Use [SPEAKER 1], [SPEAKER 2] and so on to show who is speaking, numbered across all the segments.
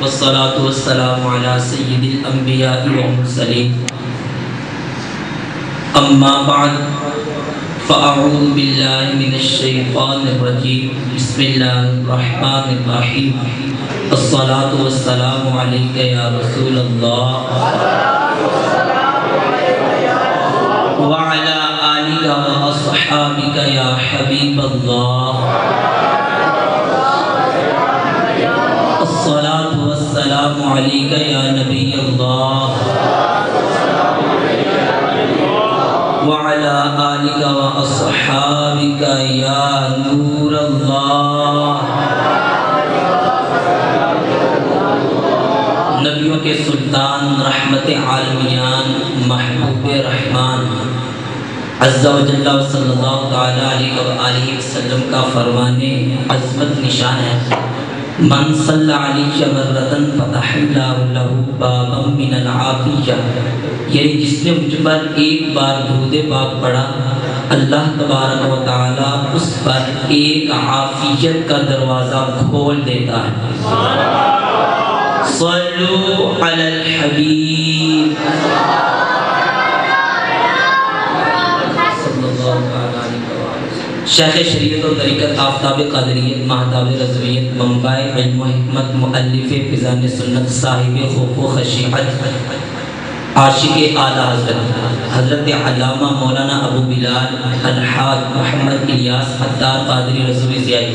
[SPEAKER 1] والصلاة والسلام على سيد الأنبياء والمرسلين أما بعد فأعوذ بالله من الشيطان الرجيم بسم الله الرحمن الرحيم الصلاة والسلام عليك يا رسول الله وعلى آلك وأصحابك يا حبيب الله الصلاة والسلام عليك يا نبي الله وعلى آلك وأصحابك يا نور الله. نبیوں کے سلطان رحمت عالمیان محبوب رحمان عز و جل صلی اللہ تعالی علیہ وآلہ وسلم کا فرمان عظمت نشان ہے من صلی علیہ مرتن فتح اللہ لہ بابا من العافیہ، یعنی جس نے مجھ پر ایک بار درود پاک پڑھا اللہ تبارک و تعالی اس پر ایک عافیت کا دروازہ کھول دیتا ہے. صلو علی الحبیب صلی اللہ علیہ وسلم. شیخ شریعت و طریقت آفتاب قادریت مہتاب رضویت منبع علم و حکمت مؤلف فیضان سنت صاحب خوف و خشیعت عاشق اعلیٰ حضرت علامہ مولانا ابو بلال الحاج محمد الیاس عطار قادری رضوی زیائی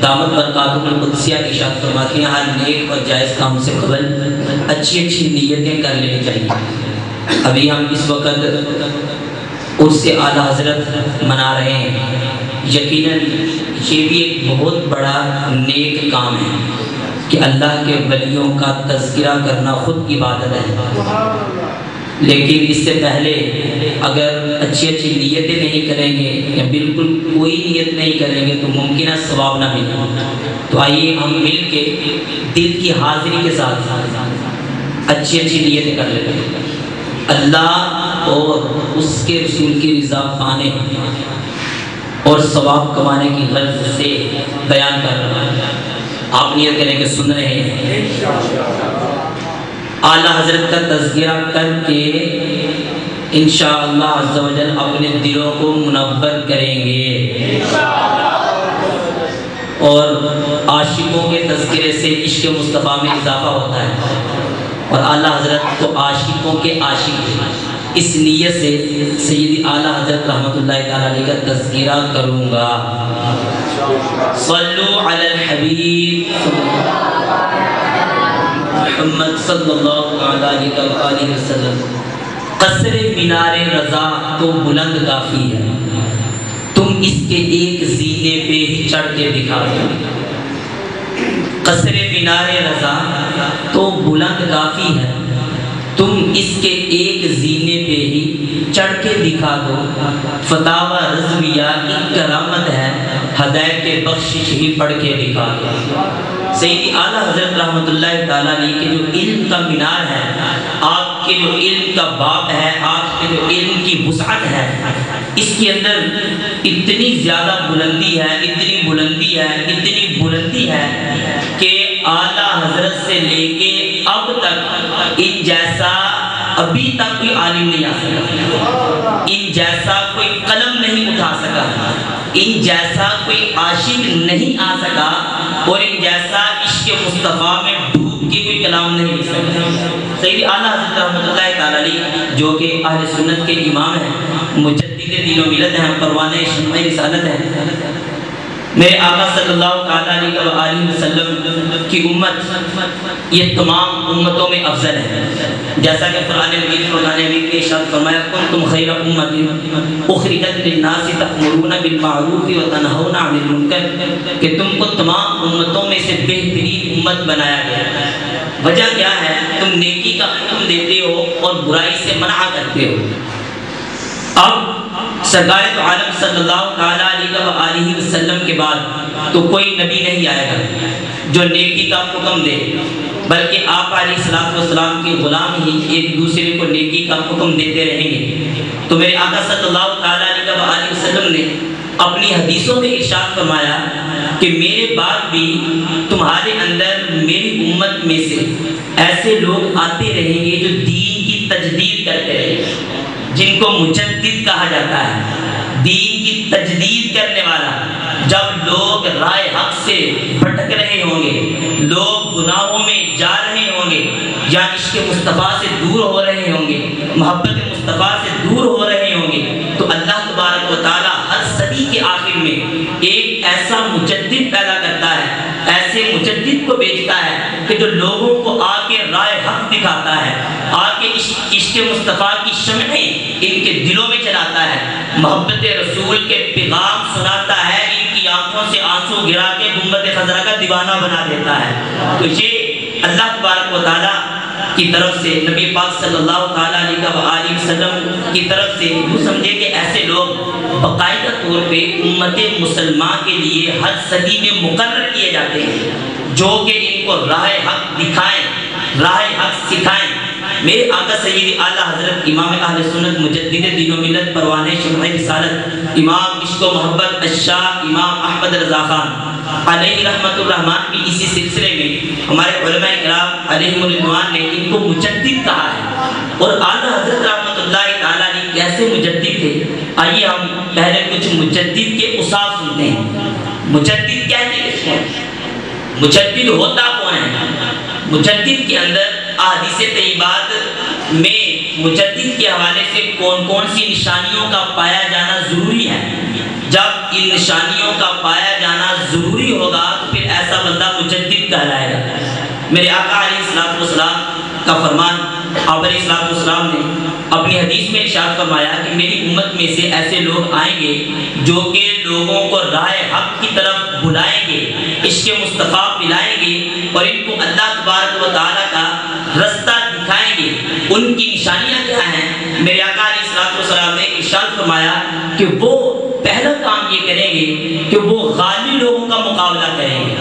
[SPEAKER 1] دامت برکاتہ القدسیہ ارشاد فرماتے ہیں ہر نیک اور جائز کام سے قبل اچھی نیتیں کر لینی چاہیے. ابھی ہم اس وقت اس سے اعلیٰ حضرت منا رہے ہیں. یقیناً یہ بھی ایک بہت بڑا نیک کام ہے کہ اللہ کے ولیوں کا تذکرہ کرنا خود عبادت ہے، لیکن اس سے پہلے اگر اچھی نیتیں نہیں کریں گے یا بالکل کوئی نیت نہیں کریں گے تو ممکنہ ثواب نہ ملے. تو آئیے ہم مل کے دل کی حاضری کے ساتھ اچھی نیتیں کر لیتے ہیں. اللہ اور اس کے رسول کی رضا پانے اور ثواب کمانے کی غرض سے بیان کر رہا ہے. آپ نیت کریں کہ سن رہے ہیں. اعلیٰ حضرت کا تذکرہ کر کے انشاءاللہ عز و جل اپنے دلوں کو منور کریں گے اور عاشقوں کے تذکرے سے عشق مصطفیٰ میں اضافہ ہوتا ہے اور اعلیٰ حضرت تو عاشقوں کے عاشق ہیں. اس نیت سے سیدی اعلیٰ حضرت رحمت اللہ تعالی علیہ کا تذکرہ کروں گا. صلو علی الحبیب محمد صلی اللہ علیہ وآلہ وسلم. قصر مینار رضا تو بلند کافی ہے، تم اس کے ایک زینے پہ ہی چڑھ کے دکھا دو. قصر مینار رضا تو بلند کافی ہے، تم اس کے ایک زینے پہ ہی چڑھ کے دکھا دو. فتاوی رضویہ ایک کرامت ہے، ہدایت کے بخشش ہی پڑھ کے دکھا دو. سیدی اعلیٰ حضرت رحمت اللہ تعالیٰ علیہ کے جو علم کا مینار ہے، آپ کے جو علم کا باب ہے، آپ کے جو علم کی وسعت ہے، اس کے اندر اتنی زیادہ بلندی ہے، اتنی بلندی ہے کہ اعلیٰ حضرت سے لے کے اب تک ان جیسا ابھی تک کوئی عالم نہیں آ سکا، ان جیسا کوئی قلم نہیں اٹھا سکا، ان جیسا کوئی عاشق نہیں آ سکا اور ان جیسا عشق مصطفیٰ میں ڈوب کے کوئی کلام نہیں لکھ سکتا. سیدی اعلیٰ حضرت رحمت اللہ تعالیٰ علیہ جو کہ اہل سنت کے امام ہیں، مجدد دین و ملت ہیں، پروانۂ شمع رسالت ہیں. میرے آقا صلی اللہ علیہ وآلہ وسلم کی امت یہ تمام امتوں میں افضل ہے. جیسا کہ قرآن مجید میں ارشاد فرمایا کنتم خیر امت اخرجت للناس تأمرون بالمعروف وتنہون عن المنکر، کہ تم کو تمام امتوں میں سے بہترین امت بنایا گیا. وجہ کیا ہے؟ تم نیکی کا حکم دیتے ہو اور برائی سے منع کرتے ہو. اب سرکار تو عالم صلی اللہ علیہ وآلہ وسلم کے بعد تو کوئی نبی نہیں آئے گا جو نیکی کا حکم دے، بلکہ آپ علیہ الصلوۃ والسلام کے غلام ہی ایک دوسرے کو نیکی کا حکم دیتے رہیں گے۔ تو میرے آقا صلی اللہ تعالیٰ علیہ وسلم نے اپنی حدیثوں میں ارشاد فرمایا کہ میرے بعد بھی تمہارے اندر میری امت میں سے ایسے لوگ آتے رہیں گے جو دین کی تجدید کرتے رہیں گے، جن کو مجدد کہا جاتا ہے، دین کی تجدید کرنے والا۔ جب لوگ راہ حق سے بھٹک رہے ہوں گے، لوگ گناہوں میں جا رہے ہوں گے، یا عشق مصطفیٰ سے دور ہو رہے ہوں گے، محبت مصطفیٰ سے دور ہو رہے ہوں گے، تو اللہ تبارک و تعالیٰ ہر صدی کے آخر میں ایک ایسا مجدد پیدا کرتا ہے، ایسے مجدد کو بھیجتا ہے کہ جو لوگوں کو آ کے راہ حق دکھاتا ہے، آ کے عشق مصطفیٰ کی شمعیں ان کے دلوں میں چلاتا ہے، محبت رسول کے پیغام سناتا ہے، ان کی آنکھوں سے آنسو گرا کے گنبد خضرا کا دیوانہ بنا دیتا ہے۔ تو یہ اللہ تبارک و تعالیٰ کی طرف سے، نبی پاک صلی اللہ تعالیٰ علیہ وسلم کی طرف سے یوں سمجھے کہ ایسے لوگ باقاعدہ طور پہ امت مسلمان کے لیے ہر صدی میں مقرر کیے جاتے ہیں، جو کہ ان کو راہ حق دکھائیں، راہ حق سکھائیں۔ میرے آقا سیدی اعلیٰ حضرت امام اہل سنت مجدد دین و ملت پروانے شمع رسالت امام عشق و محبت الشاہ امام احمد رضا خان علیہ رحمت الرحمن بھی اسی سلسلے میں ہمارے علماء کرام علیہم الرضوان نے ان کو مجدد کہا ہے۔ اور اعلیٰ حضرت رحمت اللہ تعالیٰ نے کیسے مجدد تھے، آئیے ہم پہلے کچھ مجدد کے اوصاف سنتے ہیں۔ مجدد کہتے ہیں کس کو؟ مجدد ہوتا کون ہے؟ مجدد کے اندر احادیث طیبات میں مجدد کے حوالے سے کون کون سی نشانیوں کا پایا جانا ضروری ہے۔ جب ان نشانیوں کا پایا جانا ضروری ہوگا تو پھر ایسا بندہ مجدد کہلائے گا۔ میرے آقا علیہ الصلوۃ والسلام کا فرمان، آپ علیہ الصلوۃ والسلام نے اپنی حدیث میں ارشاد فرمایا کہ میری امت میں سے ایسے لوگ آئیں گے جو کہ لوگوں کو راہ حق کی طرف بلائیں گے، عشق مصطفیٰ پلائیں گے اور ان کو اللہ تبارک و تعالیٰ کا رستہ دکھائیں گے۔ ان کی نشانیاں کیا ہیں؟ میرے آقا علیہ الصلوۃ والسلام نے ارشاد فرمایا کہ وہ پہلا کام یہ کریں گے کہ وہ غالی لوگوں کا مقابلہ کریں گے۔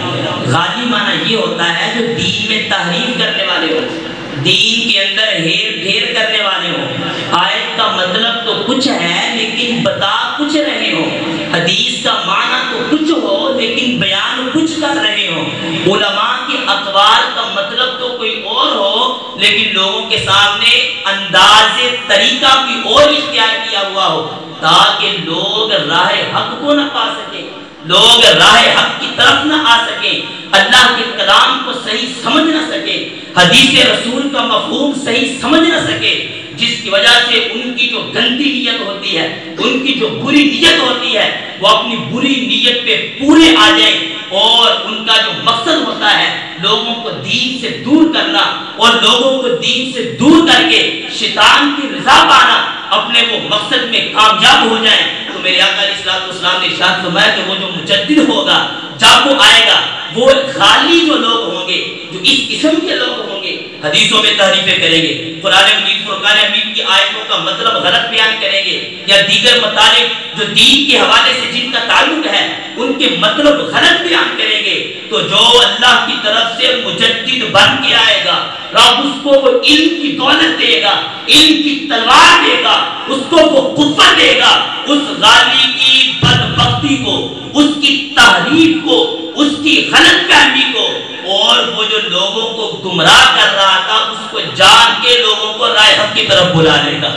[SPEAKER 1] غالی معنی یہ ہوتا ہے جو دین میں تحریف کرنے والے ہوں، دین کے اندر ہیر پھیر کرنے والے ہوں، آیت کا مطلب تو کچھ ہے لیکن بتا کچھ رہے ہوں، حدیث کا معنی تو کچھ ہو لیکن بیان کچھ کر رہے ہوں، علماء کے اقوال کا مطلب تو کوئی اور ہو لیکن لوگوں کے سامنے انداز طریقہ بھی اور اختیار کیا ہوا ہو، تاکہ لوگ راہ حق کو نہ پا سکیں، لوگ راہ حق کی طرف نہ آ سکیں، اللہ کے کلام کو صحیح سمجھ نہ سکے، حدیث رسول کا مفہوم صحیح سمجھ نہ سکے، جس کی وجہ سے ان کی جو گندی نیت ہوتی ہے، ان کی جو بری نیت ہوتی ہے، وہ اپنی بری نیت پہ پورے آ جائیں، اور ان کا جو مقصد ہوتا ہے لوگوں کو دین سے دور کرنا اور لوگوں کو دین سے دور کر کے شیطان کی رضا پانا، اپنے وہ مقصد میں کامیاب ہو جائیں۔ تو میرے آقا علیہ الصلوۃ والسلام نے ارشاد فرمایا کہ وہ جو مجدد ہوگا جب وہ آئے گا، وہ خالی جو لوگ ہوں گے، جو اس قسم کے لوگ ہوں گے، حدیثوں میں تحریفیں کریں گے، قرآن مجید فرقان حمید کی آیتوں کا مطلب غلط بیان کریں گے، یا دیگر مطالب جو دین کے حوالے سے جن کا تعلق ہے ان کے مطلب غلط بیان کریں گے، تو جو اللہ کی طرف سے مجدد بن کے آئے گا، رب اس کو وہ علم کی دولت دے گا، علم کی تلوار دے گا، اس کو وہ قوت دے گا، اس غالی کی بدبختی کو، اس کی تحریف کو، اس کی غلط فہمی کو، اور وہ جو لوگوں کو گمراہ کر رہا تھا اس کو جان کے لوگوں کو راہ حق کی طرف بلا لے گا۔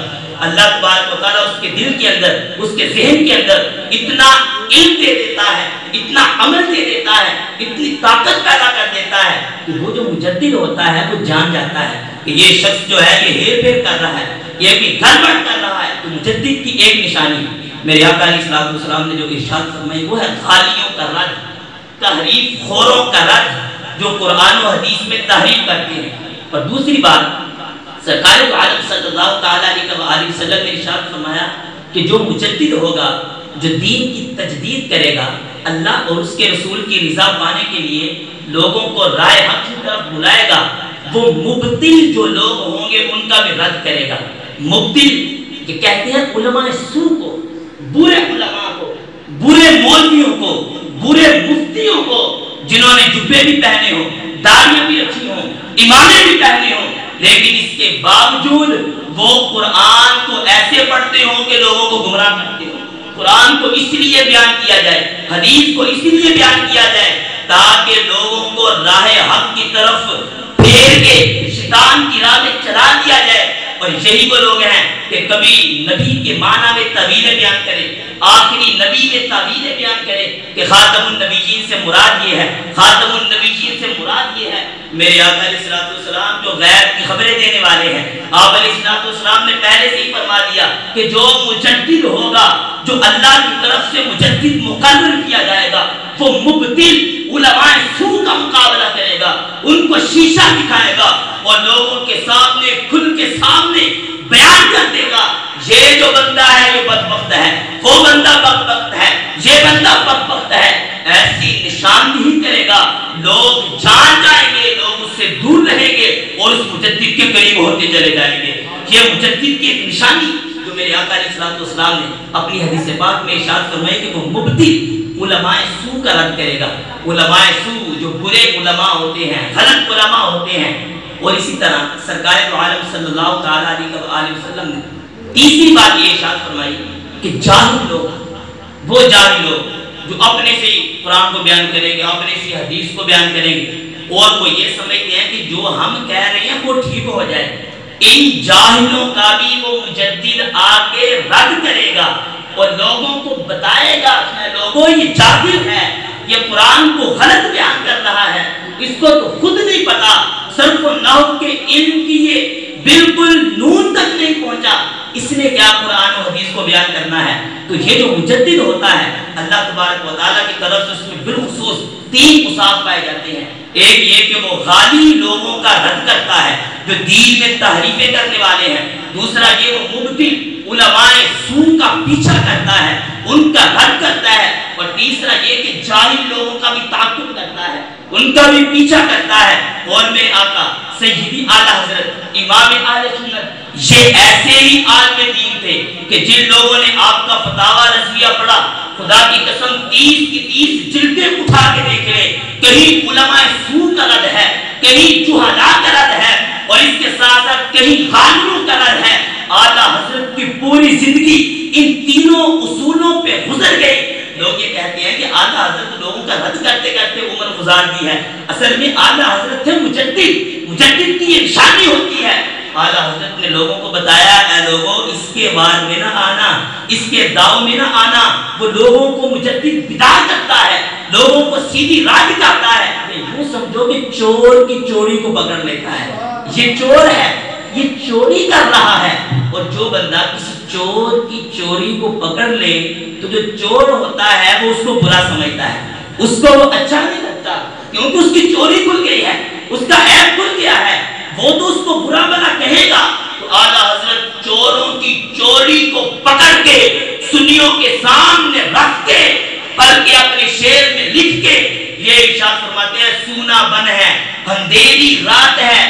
[SPEAKER 1] اللہ تبارک و تعالیٰ اس کے دل کے اندر، اس کے ذہن کے اندر اتنا علم دے دیتا ہے، اتنا عمل دے دیتا ہے، اتنی طاقت پیدا کر دیتا ہے کہ وہ جو مجدد ہوتا ہے وہ جان جاتا ہے کہ یہ شخص جو ہے یہ ہیر پھیر کر رہا ہے، یہ بھی گڑبڑ کر رہا ہے۔ تو مجدد کی ایک نشانی میرے آقا علیہ الصلوۃ والسلام نے جو ارشاد فرمائی وہ ہے غالیوں کا رد، تحریف خوروں کا رد، جو قرآن و حدیث میں تحریف کرتے ہیں۔ اور دوسری بات، سرکار عالم صلی اللہ تعالیٰ علیہ وسلم نے ارشاد فرمایا کہ جو مجدد ہوگا، جو دین کی تجدید کرے گا، اللہ اور اس کے رسول کی رضا پانے کے لیے لوگوں کو راہ حق کی طرف بلائے گا، وہ مبتل جو لوگ ہوں گے ان کا بھی رد کرے گا۔ مبتل کہ کہتے ہیں علماء سو کو، برے علماء کو، برے مولویوں کو، برے مفتیوں کو جنہوں نے جبے بھی پہنے ہو، داڑیاں بھی رکھی ہوں، امامے بھی پہنے ہوں، لیکن اس کے باوجود وہ قرآن کو ایسے پڑھتے ہوں کہ لوگوں کو گمراہ کرتے ہوں۔ قرآن کو اس لیے بیان کیا جائے، حدیث کو اس لیے بیان کیا جائے تاکہ لوگوں کو راہ حق کی طرف پھیر کے شیطان کی راہ میں چلا دیا جائے۔ اور یہی وہ لوگ ہیں کہ کبھی نبی کے معنی میں تعویلیں بیان کریں، آخری نبی میں تعویلیں بیان کریں کہ خاتم النبیین سے مراد یہ ہے، خاتم النبیین سے مراد یہ ہے۔ میرے آقا علیہ الصلوۃ والسلام جو غیب کی خبریں دینے والے ہیں، آپ علیہ الصلوۃ والسلام نے پہلے سے ہی فرما دیا کہ جو مجدد ہوگا، جو اللہ کی طرف سے مجدد مقرر کیا جائے گا، وہ مبتل علماء سو کا مقابلہ کرے گا، ان کو شیشہ دکھائے گا اور لوگوں کے سامنے کھل کے سامنے بیان کر دے گا، یہ جو بندہ ہے یہ بدبخت ہے، وہ بندہ بدبخت ہے، یہ بندہ بدبخت ہے۔ ایسی نشاندہی کرے گا، لوگ جان جائیں گے، لوگ اس سے دور رہیں گے اور اس مجدد کے قریب ہوتے چلے جائیں گے۔ یہ مجدد کی ایک نشانی جو میرے آقا علیہ الصلوۃ والسلام نے اپنی حدیث پاک میں ارشاد فرمائی کہ وہ مبتل علماء سو کا رد کرے گا۔ علماء سو جو برے علماء ہوتے ہیں، غلط علماء ہوتے ہیں۔ اور اسی طرح سرکار دو عالم صلی اللہ تعالی علیہ وسلم نے تیسری بات یہ ارشاد فرمائی کہ جاہل لوگ، وہ جاہل لوگ جو اپنے سے قرآن کو بیان کریں گے، اپنے سے حدیث کو بیان کریں گے اور وہ یہ سمجھتے ہیں کہ جو ہم کہہ رہے ہیں وہ ٹھیک ہو جائے، ان جاہلوں کا بھی وہ مجدد آ کے رد کرے گا اور لوگوں کو بتائے گا کہ لوگوں یہ جاہل ہے، یہ قرآن کو غلط بیان کر رہا ہے، اس کو تو خود نہیں پتا، صرف و نحو کے علم کی یہ بالکل نون تک نہیں پہنچا، اس نے کیا قرآن و حدیث کو بیان کرنا ہے۔ تو یہ جو مجدد ہوتا ہے اللہ تبارک و تعالیٰ کی طرف سے اس میں بالخصوص تین اوصاف پائے جاتے ہیں۔ ایک یہ کہ وہ غالی لوگوں کا رد کرتا ہے جو دین میں تحریفیں کرنے والے ہیں، دوسرا یہ وہ مبتل علماء سو کا پیچھا کرتا ہے، ان کا رد کرتا ہے، اور تیسرا یہ کہ جاہل لوگوں کا بھی تعقب کرتا ہے، ان کا بھی پیچھا کرتا ہے۔ اور میرے آقا سیدی اعلیٰ حضرت امام اہل سنت یہ ایسے ہی عالم دین تھے کہ جن لوگوں نے آپ کا فتاوی رضویہ پڑھا، خدا کی قسم 30 کی 30 جلدیں اٹھا کے دیکھ لیں، کہیں علماء سو کا رد ہے، کہیں جہلاء کا رد ہے، اور اس کے ساتھ ساتھ کہیں غالوں کا رد ہے۔ اعلیٰ حضرت کی پوری زندگی ان تینوں اصولوں پہ گزر گئی۔ لوگ یہ کہتے ہیں کہ اعلیٰ حضرت لوگوں کا رد کرتے کرتے عمر گزار دی ہے، اصل میں اعلیٰ حضرت تھے مجدد، مجدد کی یہ نشانی ہوتی ہے۔ اعلیٰ حضرت نے لوگوں کو بتایا، اے لوگوں اس کے وار میں نہ آنا، اس کے داؤ میں نہ آنا، وہ لوگوں کو مجدد بدعت کرتا ہے، لوگوں کو سیدھی راہ دکھاتا ہے۔ یوں سمجھو کہ چور کی چوری کو پکڑ لیتا ہے، یہ چور ہے، یہ چوری کر رہا ہے، اور جو بندہ کسی چور کی چوری کو پکڑ لے تو جو چور ہوتا ہے وہ اس کو برا سمجھتا ہے، اس کو وہ اچھا نہیں لگتا، کیونکہ اس کی چوری کھل گئی ہے، اس کا عیب کھل گیا ہے، وہ تو اس کو برا بنا کہے گا۔ تو اعلیٰ حضرت چوروں کی چوری کو پکڑ کے سنیوں کے سامنے رکھ کے بلکہ اپنے شعر میں لکھ کے یہ ارشاد فرماتے ہیں، سونا بن ہے، اندھیری رات ہے،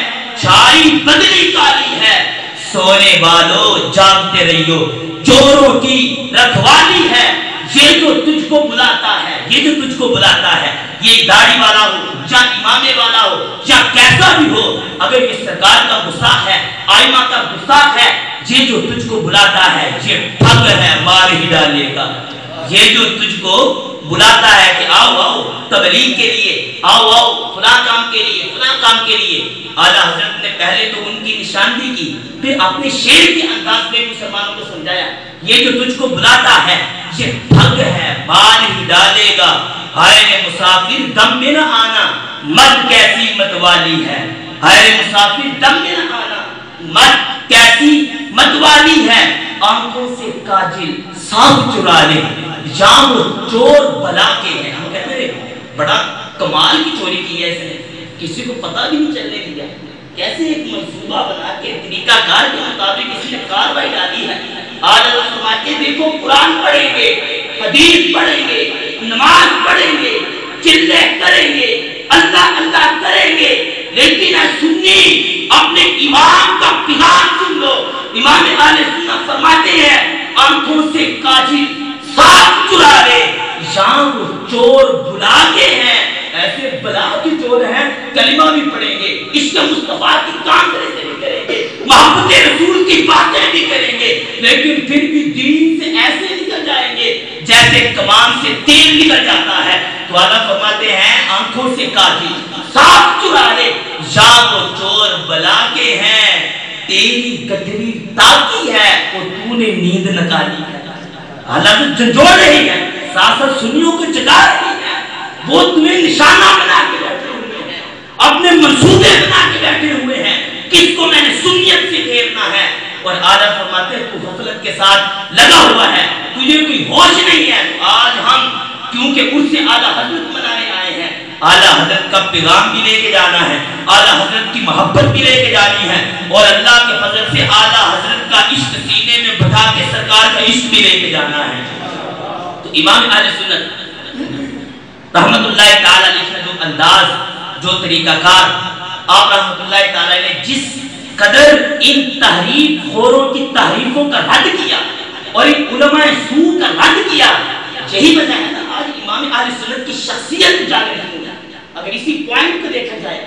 [SPEAKER 1] چھائی بدلی کالی ہے، سونے والوں جاگتے رہیو، چوروں کی رکھوالی ہے، یہ جو تجھ کو بلاتا ہے، یہ جو تجھ کو بلاتا ہے، یہ داڑھی والا ہو یا امامے والا ہو یا کیسا بھی ہو، اگر یہ سرکار کا گستاخ ہے، آئمہ کا گستاخ ہے، یہ جو تجھ کو بلاتا ہے یہ ٹھگ ہے، مار ہی ڈالے گا۔ یہ جو تجھ کو بلاتا ہے کہ آؤ آؤ تبلیغ کے لیے، آؤ آؤ فلاں کام کے لیے، فلاں کام کے لیے، اعلیٰ حضرت نے پہلے تو ان کی نشاندہی کی، پھر اپنے شعر کے انداز میں مسلمانوں کو سمجھایا، یہ جو تجھ کو بلاتا ہے یہ ٹھگ ہے، مار ہی ڈالے گا، ہائے مسافر دم میں نہ آنا، مت کیسی متوالی ہے، ہائے مسافر دم میں نہ آنا، مت کیسی متوالی ہے، آنکھوں سے کاجل صاف چرا لے، جام چور بلا کے ہیں۔ ہم کہتے ہیں بڑا کمال کی چوری کی ہے اس نے، کسی کو پتہ بھی نہیں چلنے دیا، کیسے ایک منصوبہ بنا کے طریقہ کار کے مطابق اس نے کاروائی ڈالی ہے۔ آج اللہ فرماتے ہیں دیکھو قرآن پڑھیں گے، حدیث پڑھیں گے، نماز پڑھیں گے، چلے کریں گے، اللہ اللہ کریں گے، لیکن اے سنی اپنے امام کا پیغام سن لو۔ امام اہل سنت فرماتے ہیں آنکھوں سے کاجل صاف چرا لے، یہاں وہ چور بلا کے ہیں، ایسے بلا کے چور ہیں، کلمہ بھی پڑھیں گے، عشق مصطفیٰ کی کام سے بھی کریں گے، محبت رسول کی باتیں بھی کریں گے، لیکن پھر بھی دین سے ایسے نکل جائیں گے جیسے کمان سے تیل نکل جاتا ہے۔ تو اللہ فرماتے ہیں آنکھوں سے کاٹی صاف چرا لے، یا وہ چور بلا کے ہیں، تیری گٹری تاکی ہے، اور تو نے نیند نکالی ہے۔ حالات جھنجھوڑ رہی ہے، ساتھ سنیوں کو جگا رہی ہے، وہ تمہیں نشانہ بنا کے بیٹھے ہوئے ہیں، اپنے منصوبے بنا کے بیٹھے ہوئے ہیں، کس کو میں نے سنیت سے گھیرنا ہے۔ اور آدھا فرماتے ہیں تو غفلت کے ساتھ لگا ہوا ہے، تجھے کوئی ہوش نہیں ہے۔ آج ہم کیونکہ اس سے اعلیٰ حضرت منانے آئے ہیں، اعلیٰ حضرت کا پیغام بھی لے کے جانا ہے، اعلیٰ حضرت کی محبت بھی لے کے جانی ہے، اور اللہ کے فضل سے اعلیٰ حضرت کا عشق سینے میں بٹھا کے سرکار کا عشق بھی لے کے جانا ہے۔ تو امام اہل سنت رحمت اللہ تعالیٰ علیہ نے جو انداز، جو طریقہ کار آپ رحمت اللہ تعالیٰ نے جس قدر ان تحریف خوروں کی تحریفوں کا رد کیا اور ان علماء سوء کا رد کیا، یہی وجہ ہے نا آج امام اہل سنت کی شخصیت اجاگر نہیں ہے۔ اگر اسی پوائنٹ کو دیکھا جائے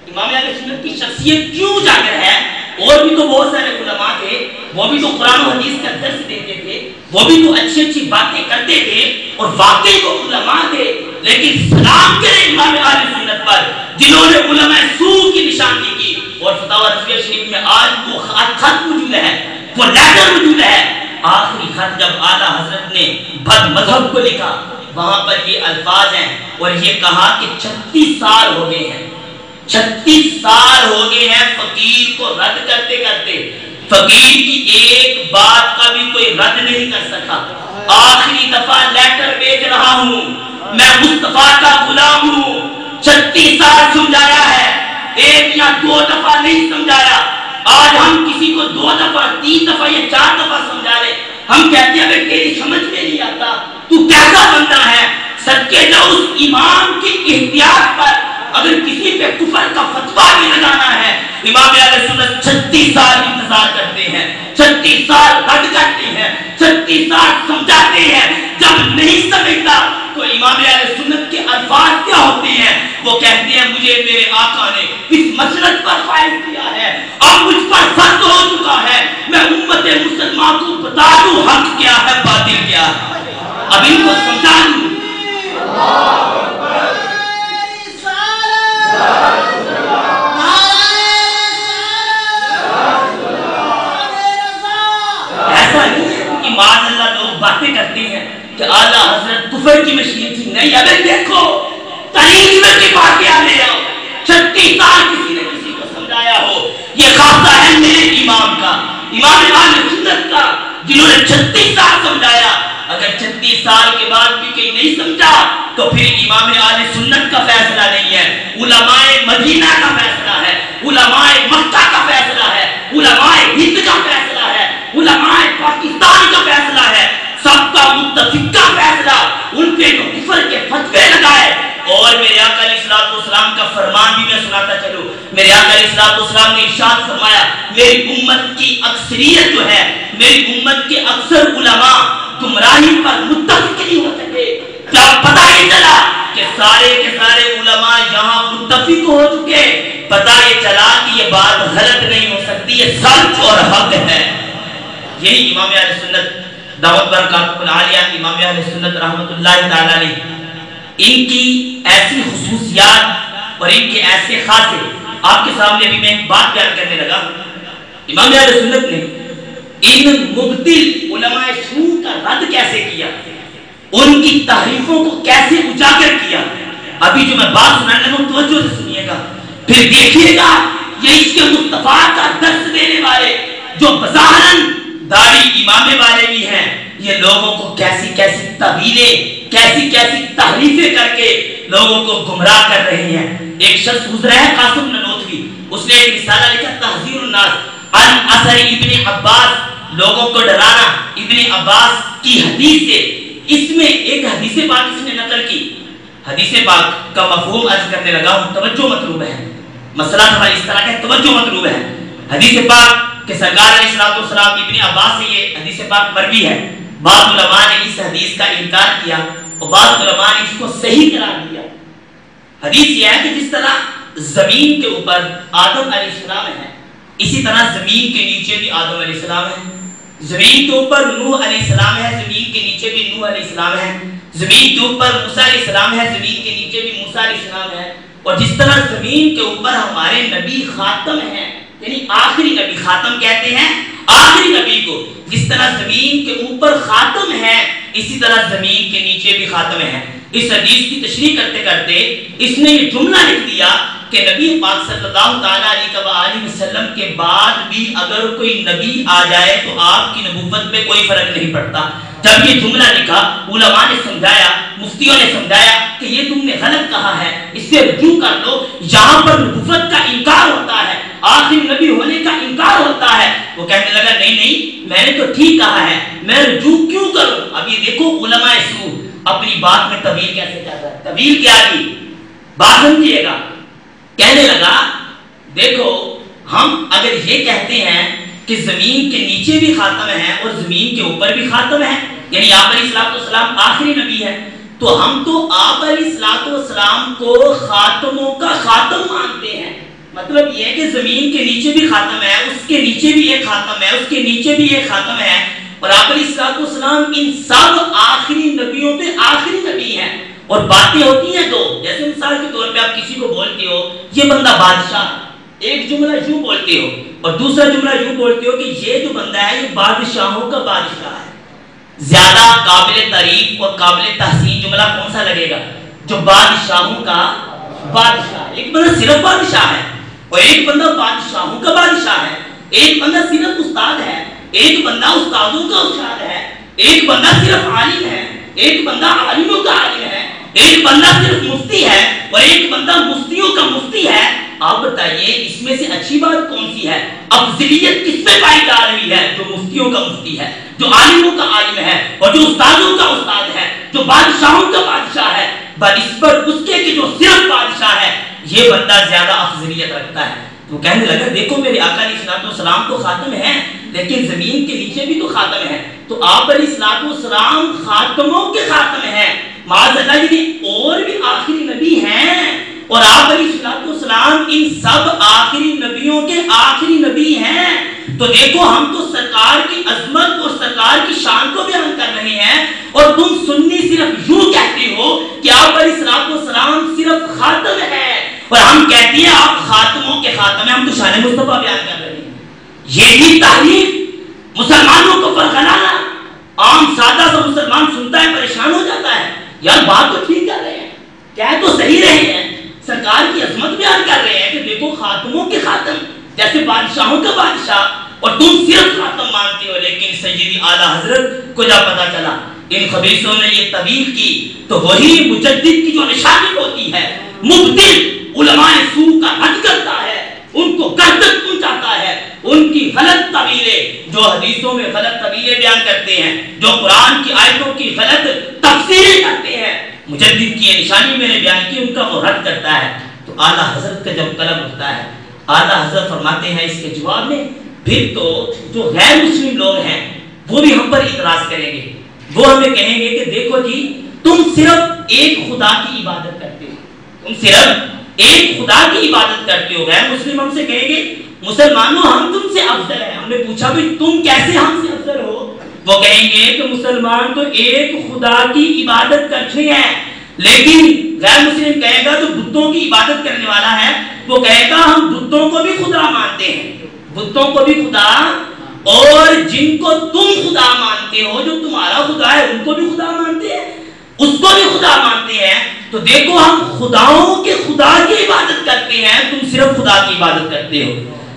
[SPEAKER 1] امام اہل سنت کی شخصیت کیوں اجاگر ہے، اور بھی تو بہت سارے علماء تھے، وہ بھی تو قرآن و حدیث کا درس دیتے تھے، وہ بھی تو اچھی اچھی باتیں کرتے تھے، اور واقعی وہ علماء تھے، لیکن سلام کرے امام اہل سنت پر جنہوں نے علماء سوء کی نشاندہی کی۔ اور فتاوی رضویہ شریف میں آج وہ خط موجود ہے، وہ لیٹر موجود ہے، آخری خط جب اعلیٰ حضرت نے بد مذہب کو لکھا، وہاں پر یہ الفاظ ہیں، اور یہ کہا کہ 36 سال ہو گئے ہیں، 36 سال ہو گئے ہیں فقیر کو رد کرتے کرتے، فقیر کی ایک بات کا بھی کوئی رد نہیں کر سکا۔ آخری دفعہ لیٹر بیچ رہا ہوں، میں مصطفیٰ کا غلام ہوں، 36 سال سمجھایا ہے، ایک یا 2 دفعہ نہیں سمجھایا۔ آج ہم کسی کو 2 دفعہ 3 دفعہ یا 4 دفعہ سمجھا لے، ہم کہتے ہیں تیری سمجھ میں نہیں آتا، تو کیسا بندہ ہے۔ صدقے جاؤ اس امام کی احتیاط پر اگر کسی پہ کفر کا فتویٰ بھی لگانا ہے، امام اہل سنت 36 سال انتظار کرتے ہیں، 36 سال رد کرتے ہیں، 36 سال سمجھاتے ہیں۔ جب نہیں سمجھتا تو امام اہل سنت کے الفاظ کیا ہوتے ہیں، وہ کہتے ہیں مجھے میرے آقا نے اس مسلک پر فائز کیا ہے، اب مجھ پر فرض ہو چکا ہے میں امت مسلمان کو بتا دوں حق کیا ہے باطل کیا ہے، اب ان کو سمجھا دوں۔ ایسا نہیں ہے کہ معاذ اللہ لوگ باتیں کرتے ہیں کہ اعلیٰ حضرت کفر کی مشین تھی، نہیں، ابھی دیکھو تاریخ میں کی باتیں لے آؤ، 36 سال کسی نے کسی کو سمجھایا ہو، یہ خاصہ ہے میرے امام کا، امام اہل سنت کا، جنہوں نے 36 سال سمجھایا۔ اگر 36 سال کے بعد بھی کوئی نہیں سمجھا تو پھر امام اہل سنت کا فیصلہ نہیں ہے، علماء مدینہ کا فیصلہ ہے، علماء مکہ کا فیصلہ ہے، علماء ہند کا فیصلہ ہے، علماء پاکستان کا فیصلہ ہے، سب کا متفق کا فیصلہ، ان پہ جو کفر کے فتوے لگائے۔ اور میرے آقا علیہ السلام کا فرمان بھی میں سناتا چلوں، میرے آقا علیہ السلام نے ارشاد فرمایا میری امت کی اکثریت جو ہے، میری امت کے اکثر علماء گمراہی پر متفق نہیں ہو سکے۔ جب پتہ ہی چلا کہ سارے کے سارے علماء یہاں متفق ہو چکے، پتہ یہ چلا کہ یہ بات غلط نہیں ہو سکتی، یہ سچ اور حق ہے۔ یہی امام اہل سنت دعوت برکات العالیہ، امام اہل سنت رحمت اللہ تعالی علیہ، ان کی ایسی خصوصیات اور ان کے ایسے خاصے آپ کے سامنے بھی میں ایک بات بیان کرنے لگا۔ امام اہل سنت نے ان مبتل علماء سوء کا رد کیسے کیا، ان کی تحریفوں کو کیسے اجاگر کیا، ابھی جو میں بات سنانے لگا توجہ سے سنیے گا، پھر دیکھیے گا یہ اس کے مصطفیٰ کا درس دینے والے جو بظاہراً داڑھی امامے والے بھی ہیں، یہ لوگوں کو کیسی کیسی تعویلیں، کیسی کیسی تحریفیں کر کے لوگوں کو گمراہ کر رہے ہیں۔ ایک شخص گزرا ہے قاسم ننوتوی، اس نے ایک رسالہ لکھا تحذیر الناس عن اثر ابن عباس، لوگوں کو ڈرانا ابن عباس کی حدیث سے۔ اس میں ایک حدیث پاک اس نے نقل کی، حدیث پاک کا مفہوم عرض کرنے لگا ہوں، توجہ مطلوب ہے، مسئلہ ہمارا اس طرح کا توجہ مطلوب ہے۔ حدیث پاک کہ سرکار علیہ السلام ابن عباس سے یہ حدیث پاک مروی ہے، بعض علماء نے اس حدیث کا انکار کیا اور اور بعض علماء نے اس کو صحیح قرار دیا۔ حدیث یہ ہے کہ جس طرح زمین کے اوپر آدم علیہ السلام ہے، اسی طرح زمین کے نیچے بھی آدم علیہ السلام ہے۔ زمین کے اوپر نوح علیہ السلام ہے، زمین کے نیچے بھی نوح علیہ السلام ہے۔ زمین کے اوپر موسیٰ علیہ السلام ہے، زمین کے نیچے بھی موسیٰ علیہ السلام ہے۔ اور جس طرح زمین کے اوپر ہمارے نبی خاتم ہیں، یعنی آخری نبی، خاتم کہتے ہیں آخری نبی کو، جس طرح زمین کے اوپر خاتم ہے اسی طرح زمین کے نیچے بھی خاتم ہے۔ اس حدیث کی تشریح کرتے کرتے اس نے یہ جملہ لکھ دیا کہ نبی پاک صلی اللہ تعالیٰ علیہ وسلم کے بعد بھی اگر کوئی نبی آ جائے تو آپ کی نبوت میں کوئی فرق نہیں پڑتا۔ جب یہ جملہ لکھا، علماء نے سمجھایا، مفتیوں نے سمجھایا کہ یہ تم نے غلط کہا ہے، اس سے رجوع کر لو۔ یہاں پر نبوت کا انکار ہوتا ہے، آخری نبی ہونے کا انکار ہوتا ہے۔ وہ کہنے لگا نہیں میں نے تو ٹھیک کہا ہے، میں رجوع کیوں کروں؟ اب یہ دیکھو علماء سو اپنی بات میں طویل کیسے کر رہا ہے۔ طویل کیا دی بات سمجھیے گا۔ کہنے لگا دیکھو ہم اگر یہ کہتے ہیں کہ زمین کے نیچے بھی خاتم ہے اور زمین کے اوپر بھی خاتم ہے، یعنی آپ علیہ السلام آخری نبی ہے، تو ہم تو آپ علیہ السلام کو خاتموں کا خاتم مانتے ہیں۔ مطلب یہ ہے کہ زمین کے نیچے بھی خاتم ہے، اس کے نیچے بھی ایک خاتم ہے، اس کے نیچے بھی ایک خاتم ہے، اور آپ علیہ السلام ان سب آخری نبیوں پہ آخری نبی ہیں۔ اور باتیں ہوتی ہیں دو، جیسے مثال کے طور پہ آپ کسی کو بولتے ہو یہ بندہ بادشاہ، ایک جملہ یوں بولتے ہو اور دوسرا جملہ یوں بولتے ہو کہ یہ جو بندہ ہے یہ بادشاہوں کا بادشاہ ہے۔ زیادہ قابل تعریف اور قابل تحسین جملہ کون سا لگے گا؟ جو بادشاہوں کا بادشاہ ہے۔ ایک بندہ صرف بادشاہ ہے اور ایک بندہ بادشاہوں کا بادشاہ ہے۔ ایک بندہ صرف استاد ہے، ایک بندہ استادوں کا استاد ہے۔ ایک بندہ صرف عالم ہے، ایک بندہ عالموں کا عالم ہے۔ ایک بندہ صرف مفتی ہے اور ایک بندہ مفتیوں کا مفتی ہے۔ آپ بتائیے اس میں سے اچھی بات کون سی ہے؟ افضلیت کس میں پائی جا رہی ہے؟ جو مفتیوں کا مفتی ہے، جو عالموں کا عالم ہے اور جو استادوں کا استاد ہے، جو بادشاہوں کا بادشاہ ہے، بنسبت اس کے کہ جو صرف بادشاہ ہے، یہ بندہ زیادہ افضلیت رکھتا ہے۔ تو کہنے لگا دیکھو میرے آقا علیہ السلام تو خاتم ہے لیکن زمین کے نیچے بھی تو خاتم ہے، تو آپ علیہ السلام خاتموں کے خاتم ہیں، معاذ اللہ یہ اور بھی آخری نبی ہیں، اور آپ علیہ السلام ان سب آخری نبیوں کے آخری نبی ہیں۔ تو دیکھو ہم تو سرکار کی عظمت اور سرکار کی شان کو بیان کر رہے ہیں اور تم سنی صرف یوں کہتے ہو کہ آپ علیہ السلام صرف خاتم ہے، اور ہم کہتے ہیں آپ خاتموں کے خاتم ہیں، ہم تو شان مصطفیٰ بیان کر رہے ہیں۔ یہی تعریف مسلمانوں کو فرقلانا، عام سادہ سا مسلمان سنتا ہے پریشان ہو جاتا ہے، یار بات تو ٹھیک کر رہے ہیں، کہہ تو صحیح رہے ہیں، سرکار کی عظمت بیان کر رہے ہیں کہ دیکھو خاتموں کے خاتم، جیسے بادشاہوں کا بادشاہ، اور تم صرف خاتم مانتے ہو۔ لیکن سیدی اعلیٰ حضرت کو جب پتا چلا ان خبیثوں نے یہ طویل کی تو وہی مجدد کی جو نشانی ہوتی ہے، مبدل علماء سو کا رد کرتا ہے، ان کو گردن پہنچاتا ہے، ان کی غلط تعویلیں، جو حدیثوں میں غلط تعویلیں بیان کرتے ہیں، جو قرآن کی آیتوں کی غلط تفسیریں کرتے ہیں، مجدد کی یہ نشانی میں نے بیان کی، ان کا وہ رد کرتا ہے۔ تو اعلیٰ حضرت کا جب قلم اٹھتا ہے، اعلیٰ حضرت فرماتے ہیں اس کے جواب میں پھر تو جو غیر مسلم لوگ ہیں وہ بھی ہم پر اعتراض کریں گے، وہ ہمیں کہیں گے کہ دیکھو جی تم صرف ایک خدا کی عبادت کرتے ہو، تم صرف ایک خدا کی عبادت کرتے ہو۔ غیر مسلم ہم سے کہیں گے مسلمانوں ہم تم سے افضل ہیں۔ ہم نے پوچھا بھی تم کیسے ہم سے افضل ہو؟ وہ کہیں گے کہ مسلمان تو ایک خدا کی عبادت کرتے ہیں، لیکن غیر مسلم کہے گا جو بتوں کی عبادت کرنے والا ہے وہ کہے گا ہم بتوں کو بھی خدا مانتے ہیں، بتوں کو بھی خدا، اور جن کو تم خدا مانتے ہو جو تمہارا خدا ہے ان کو بھی خدا مانتے ہیں، اس کو بھی خدا مانتے ہیں۔ تو دیکھو ہم خداؤں کے خدا کی عبادت کرتے ہیں، تم صرف خدا کی عبادت کرتے ہو،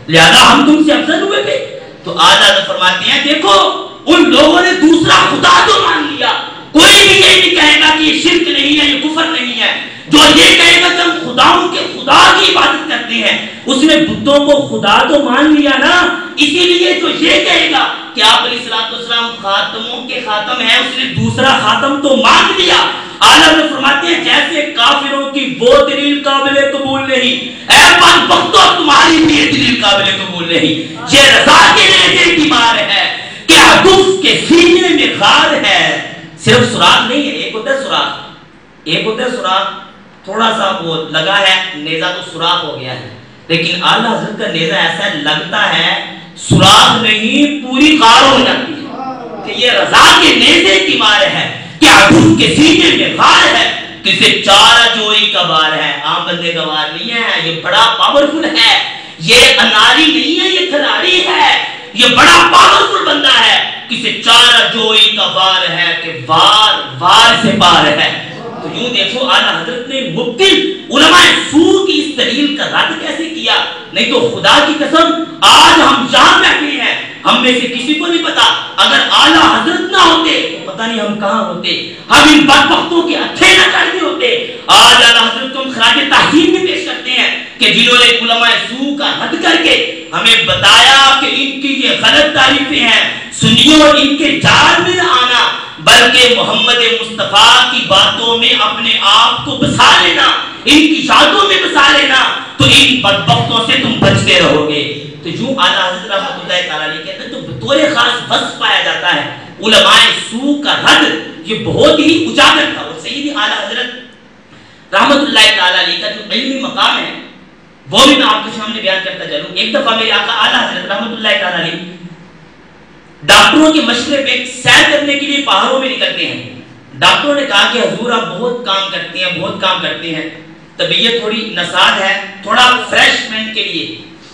[SPEAKER 1] لہذا ہم تم سے افضل ہوئے تھے۔ تو اعلیٰ فرماتے ہیں دیکھو ان لوگوں نے دوسرا خدا تو مان لیا، کوئی بھی یہ نہیں کہے گا کہ یہ شرک نہیں ہے، یہ کفر نہیں ہے۔ جو یہ کہے گا کہ ہم خداؤں کے خدا کی عبادت کرتے ہیں، اس نے بتوں کو خدا تو مان لیا نا، اسی لیے جو یہ کہے گا کہ آپ علیہ السلام خاتموں کے خاتم ہیں، اس نے دوسرا خاتم تو مان لیا۔ اعلیٰ نے فرماتے ہیں جیسے کافروں کی وہ دلیل قابل قبول نہیں، اے بدبختو تمہاری بھی یہ دلیل قابل قبول نہیں۔ یہ رضا کے لیے کی بات ہے کہ عدوف کے سینے میں غار ہے، صرف سوراخ نہیں ہے، ایک ہوتا ہے سوراخ، ایک ہوتا ہے سوراخ تھوڑا سا وہ لگا ہے نیزہ تو سوراخ ہو گیا ہے، لیکن اعلیٰ حضرت کا نیزہ ایسا لگتا ہے سوراخ نہیں پوری غار ہو جاتی ہے کہ یہ رضا کے نیزے کی مار ہے، کہ عدو کے سینے میں غار ہے، کسے چارہ جوئی کا بار ہے، عام بندے کا بار نہیں ہے، یہ بڑا پاورفل ہے، یہ اناری نہیں ہے، یہ کھلاڑی ہے، یہ بڑا پاورفل بندہ ہے، کسے چارہ جوئی کا بار ہے کہ وار وار سے پار ہے۔ تو یوں دیکھو اعلیٰ حضرت نے مبتل علماء سو کی اس دلیل کا رد کیسے کیا، نہیں تو خدا کی قسم آج ہم جہاں بیٹھے ہیں ہم میں سے کسی کو نہیں پتا اگر اعلیٰ حضرت نہ ہوتے تو پتہ نہیں ہم کہاں ہوتے، ہم ان بدبختوں کے ہتھے نہ چڑھتے ہوتے۔ آج اعلیٰ حضرت کو ہم خراج تحسین میں پیش کرتے ہیں کہ جنہوں نے علماء سو کا رد کر کے ہمیں بتایا کہ ان کی یہ غلط تعریفیں ہیں، سنیوں ان کے جال میں نہ آنا بلکہ محمد مصطفیٰ کی باتوں میں اپنے آپ کو بسا لینا، ان کی یادوں میں بسا لینا، تو ان بدبختوں سے تم بچتے رہو گے۔ تو یوں اعلیٰ حضرت رحمۃ اللہ تعالیٰ علیہ کہتے ہیں تو بطور خاص وصف پایا جاتا ہے علماء سو کا رد، یہ بہت ہی اجاگر تھا۔ اور سیدی اعلیٰ حضرت رحمۃ اللہ تعالیٰ علیہ کا جو علمی مقام ہے وہ بھی میں آپ کے سامنے بیان کرتا چلوں۔ ایک دفعہ میرے آقا اعلیٰ حضرت رحمۃ اللہ تعالیٰ علیہ ڈاکٹروں کے مشورے پہ سیر کرنے کے لیے پہاڑوں میں نکلتے ہیں۔ ڈاکٹروں نے کہا کہ حضور آپ بہت کام کرتے ہیں، بہت کام کرتے ہیں، طبیعت تھوڑی نساز ہے، تھوڑا فریشمنٹ کے لیے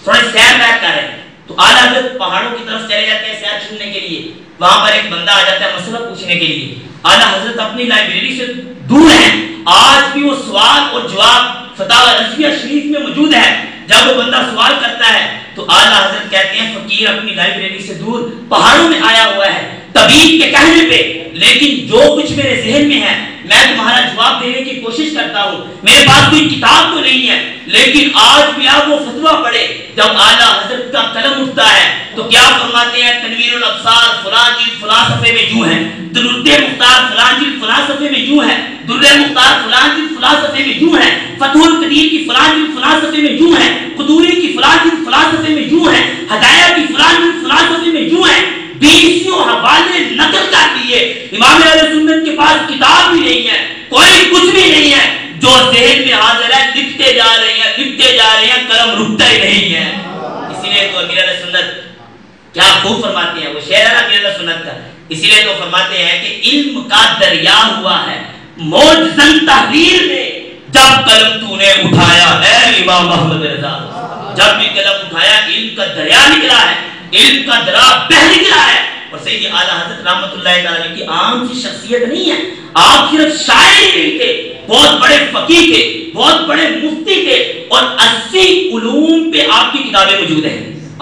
[SPEAKER 1] تھوڑا سیر ویر کر رہے ہیں۔ تو اعلیٰ حضرت پہاڑوں کی طرف چلے جاتے ہیں سیر چھوڑنے کے لیے، وہاں پر ایک بندہ آ جاتا ہے مسئلہ پوچھنے کے لیے۔ اعلیٰ حضرت اپنی لائبریری سے دور ہیں، آج بھی وہ سوال اور جواب فتاوی رضویہ شریف میں موجود ہے۔ جب وہ بندہ سوال کرتا ہے تو اعلیٰ حضرت کہتے ہیں فقیر اپنی لائبریری سے دور پہاڑوں میں آیا ہوا ہے طبیب کے کہنے پہ، لیکن جو کچھ میرے ذہن میں ہے میں تمہارا جواب دینے کی کوشش کرتا ہوں، میرے پاس کوئی کتاب تو نہیں ہے، لیکن آج بھی آپ وہ فتویٰ پڑھے۔ جب اعلیٰ حضرت کا قلم اٹھتا ہے تو کیا فرماتے ہیں؟ تنویر الابصار فلاں جلد فلاں صفحے میں یوں ہے، درود مختار فلاں جلد فلاں صفحے میں یوں ہے، در مختار فلاں جلد فلاں صفحے میں یوں ہے، فتح القدیر کی فلاں جلد فلاں صفحے میں یوں ہے، قدوری کی فلاں جلد فلاں صفحے میں یوں ہے، ہدایہ کی فلاں جلد فلاں صفحے میں یوں ہے، 20 حوالے نقل کر دیے۔ امام اہل سنت کے پاس کتاب بھی نہیں ہے، کوئی کچھ بھی نہیں ہے، جو ذہن میں حاضر ہے لکھتے جا رہے ہیں، لکھتے جا رہے ہیں، قلم رکتا ہی نہیں ہے۔ اسی لیے تو امیر اہل سنت کیا خوب فرماتے ہیں، وہ شعر ہے امیر اہل سنت کا، اسی لیے تو فرماتے ہیں کہ علم کا دریا ہوا ہے موجزن تحریر میں، جب قلم تو نے اٹھایا اے امام محمد رضا، جب بھی قلم اٹھایا علم کا دریا نکلا ہے، علم کا دریا بہہ نکلا ہے۔ اور سیدی اعلیٰ حضرت رحمۃ اللہ تعالیٰ کی عام سی شخصیت نہیں ہے، آپ صرف شاعر ہی نہیں تھے، بہت بڑے فقیہ تھے، بہت بڑے مفتی تھے، اور 80 علوم پہ آپ کی کتابیں موجود ہیں۔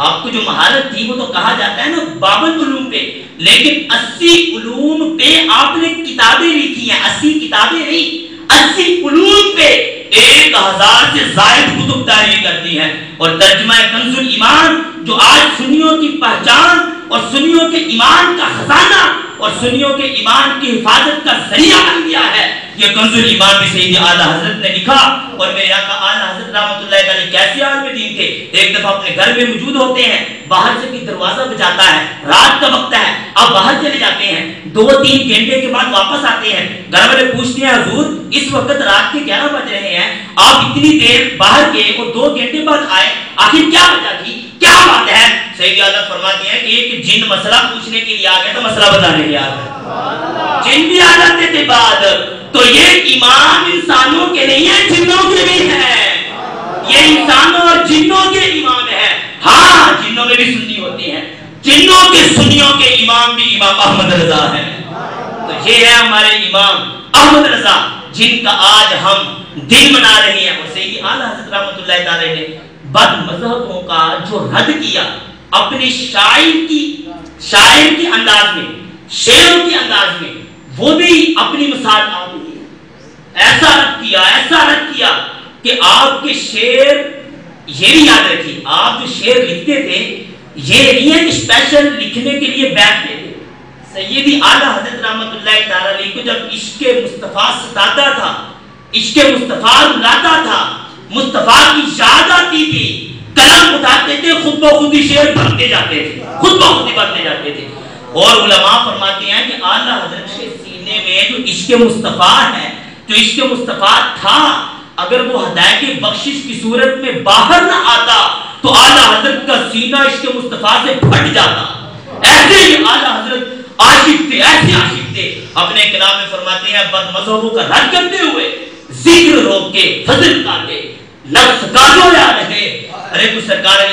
[SPEAKER 1] آپ کو جو مہارت تھی وہ تو کہا جاتا ہے نا 52 علوم پہ، لیکن 80 علوم پہ آپ نے کتابیں لکھی ہیں، 80 کتابیں نہیں، 80 علوم پہ 1000 سے زائد کتب تحریر کرتی ہیں۔ اور ترجمہ کنز الایمان جو آج سنیوں کی پہچان اور سنیوں کے ایمان کا خزانہ اور سنیوں کے ایمان کی حفاظت کا ذریعہ بن گیا ہے، یہ کنز الایمان بھی سیدی اعلیٰ حضرت نے لکھا۔ اور میرے آقا اعلیٰ حضرت رحمۃ اللہ علیہ کیسے عالم دین تھے، ایک دفعہ اپنے گھر میں موجود ہوتے ہیں، باہر سے بھی دروازہ بجاتا ہے، رات کا وقت ہے، اب باہر چلے جاتے ہیں، 2-3 گھنٹے کے بعد واپس آتے ہیں، گھر والے پوچھتے ہیں حضور اس وقت رات کے 11 بج رہے ہیں، آپ اتنی دیر باہر گئے اور 2 گھنٹے بعد آئے، آخر کیا وجہ تھی، کیا بات ہے؟ سیدی اعلیٰ فرماتے ہیں کہ ایک جن مسئلہ پوچھنے کے لیے آ گیا تو مسئلہ بتانے کے لیے آ گیا، جن بھی آ جاتے تھے بعد، تو یہ امام انسانوں کے نہیں ہے جنوں کے بھی ہے، یہ انسانوں اور جنوں کے امام ہے۔ ہاں جنوں میں بھی سنی ہوتی ہیں، جنوں کے سنیوں کے امام بھی امام احمد رضا ہے۔ تو یہ ہے ہمارے امام احمد رضا جن کا آج ہم دن منا رہے ہیں۔ اور سیدی اعلیٰ حضرت رحمۃ اللہ تعالی نے بد مذہبوں کا جو رد کیا اپنے شاعر کے انداز میں، شعروں کے انداز میں، وہ بھی اپنی مثال آپ نے ایسا رد کیا کہ آپ کے شعر، یہ بھی یاد رکھیے آپ جو شعر لکھتے تھے یہ نہیں ہے کہ اسپیشل لکھنے کے لیے بیٹھتے تھے۔ سیدی اعلیٰ حضرت رحمۃ اللہ تعالی علیہ کو جب عشق مصطفیٰ ستاتا تھا، عشق مصطفیٰ رلاتا تھا، مصطفیٰ کی یاد آتی تھی، قلم اٹھاتے تھے، خود بخود ہی شعر بنتے جاتے تھے، خود بخود ہی بنتے جاتے تھے۔ اور علماء فرماتے ہیں کہ اعلیٰ حضرت کے سینے سینے میں جو عشق مصطفیٰ ہے، جو عشق مصطفیٰ تھا، اگر وہ ہدایت بخشش کی صورت میں باہر نہ آتا تو اعلیٰ حضرت کا سینہ عشق مصطفیٰ سے پھٹ جاتا۔ ایسے ہی اعلیٰ حضرت عاشق تھے، ایسے عاشق تھے۔ اپنے کلام میں فرماتے ہیں بد مذہبوں کا رد کرتے ہوئے ذکر روک کے فضل کا کے لفظ کا جو یا رہے، ارے کچھ سرکار